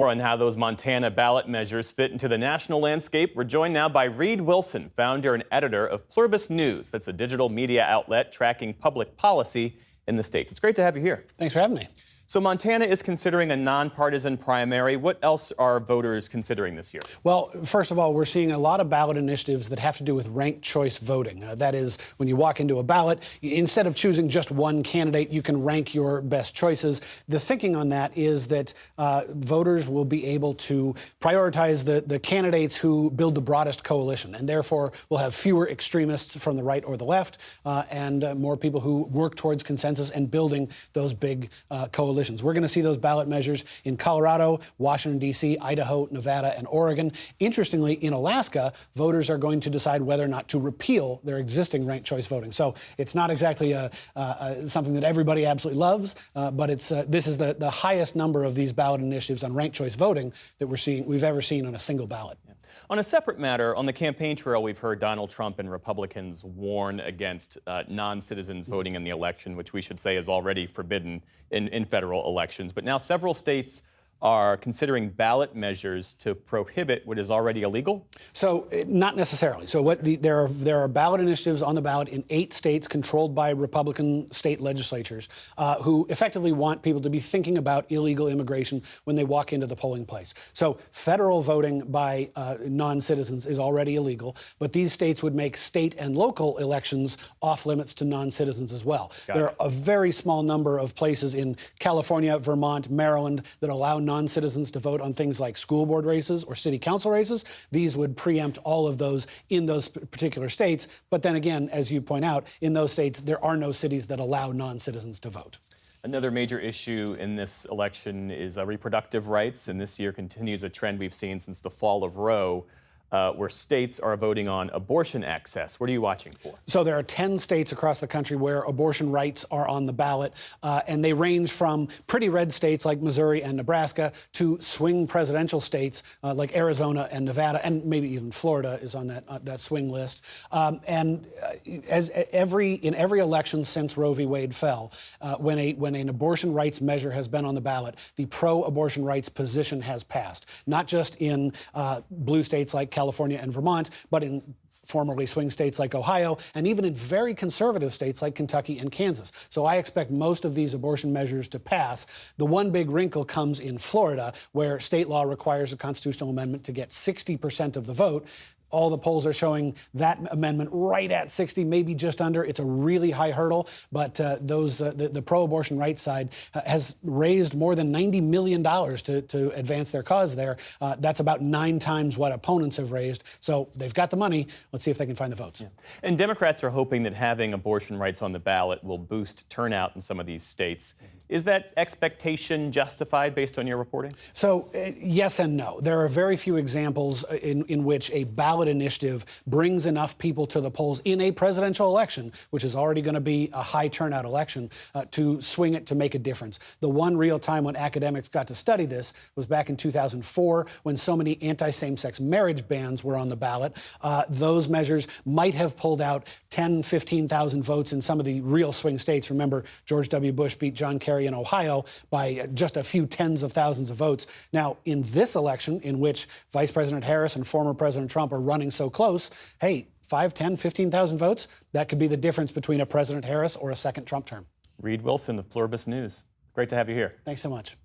More on how those Montana ballot measures fit into the national landscape. We're joined now by Reed Wilson, founder and editor of Pluribus News. That's a digital media outlet tracking public policy in the states. It's great to have you here. Thanks for having me. So Montana is considering a nonpartisan primary. What else are voters considering this year? Well, first of all, we're seeing a lot of ballot initiatives that have to do with ranked choice voting. That is, when you walk into a ballot, instead of choosing just one candidate, you can rank your best choices. The thinking on that is that voters will be able to prioritize the candidates who build the broadest coalition, and therefore will have fewer extremists from the right or the left, and more people who work towards consensus and building those big coalitions. We're going to see those ballot measures in Colorado, Washington, D.C., Idaho, Nevada, and Oregon. Interestingly, in Alaska, voters are going to decide whether or not to repeal their existing ranked choice voting. So it's not exactly something that everybody absolutely loves, but this is the highest number of these ballot initiatives on ranked choice voting that we've ever seen on a single ballot. Yeah. On a separate matter, on the campaign trail, we've heard Donald Trump and Republicans warn against non-citizens voting in the election, which we should say is already forbidden in federal elections. But now several states are considering ballot measures to prohibit what is already illegal? So not necessarily. So there are ballot initiatives on the ballot in 8 states controlled by Republican state legislatures who effectively want people to be thinking about illegal immigration when they walk into the polling place. So federal voting by non-citizens is already illegal, but these states would make state and local elections off limits to non-citizens as well. There are a very small number of places in California, Vermont, Maryland that allow non-citizens to vote on things like school board races or city council races. These would preempt all of those in those particular states. But then again, as you point out, in those states, there are no cities that allow non-citizens to vote. Another major issue in this election is reproductive rights, and this year continues a trend we've seen since the fall of Roe, where states are voting on abortion access. What are you watching for? So there are 10 states across the country where abortion rights are on the ballot, and they range from pretty red states like Missouri and Nebraska to swing presidential states like Arizona and Nevada, and maybe even Florida is on that swing list. In every election since Roe v. Wade fell, when an abortion rights measure has been on the ballot, the pro-abortion rights position has passed, not just in blue states like California and Vermont, but in formerly swing states like Ohio, and even in very conservative states like Kentucky and Kansas. So I expect most of these abortion measures to pass. The one big wrinkle comes in Florida, where state law requires a constitutional amendment to get 60% of the vote. All the polls are showing that amendment right at 60, maybe just under. It's a really high hurdle, but the pro-abortion rights side has raised more than $90 million to advance their cause there. That's about 9 times what opponents have raised. So they've got the money. Let's see if they can find the votes. Yeah. And Democrats are hoping that having abortion rights on the ballot will boost turnout in some of these states. Is that expectation justified based on your reporting? So yes and no. There are very few examples in which a ballot initiative brings enough people to the polls in a presidential election, which is already going to be a high turnout election, to swing it to make a difference. The one real time when academics got to study this was back in 2004, when so many anti-same-sex marriage bans were on the ballot. Those measures might have pulled out 10, 15,000 votes in some of the real swing states. Remember, George W. Bush beat John Kerry in Ohio by just a few tens of thousands of votes. Now, in this election, in which Vice President Harris and former President Trump are running so close, hey, 5, 10, 15,000 votes, that could be the difference between a President Harris or a second Trump term. Reed Wilson of Pluribus News. Great to have you here. Thanks so much.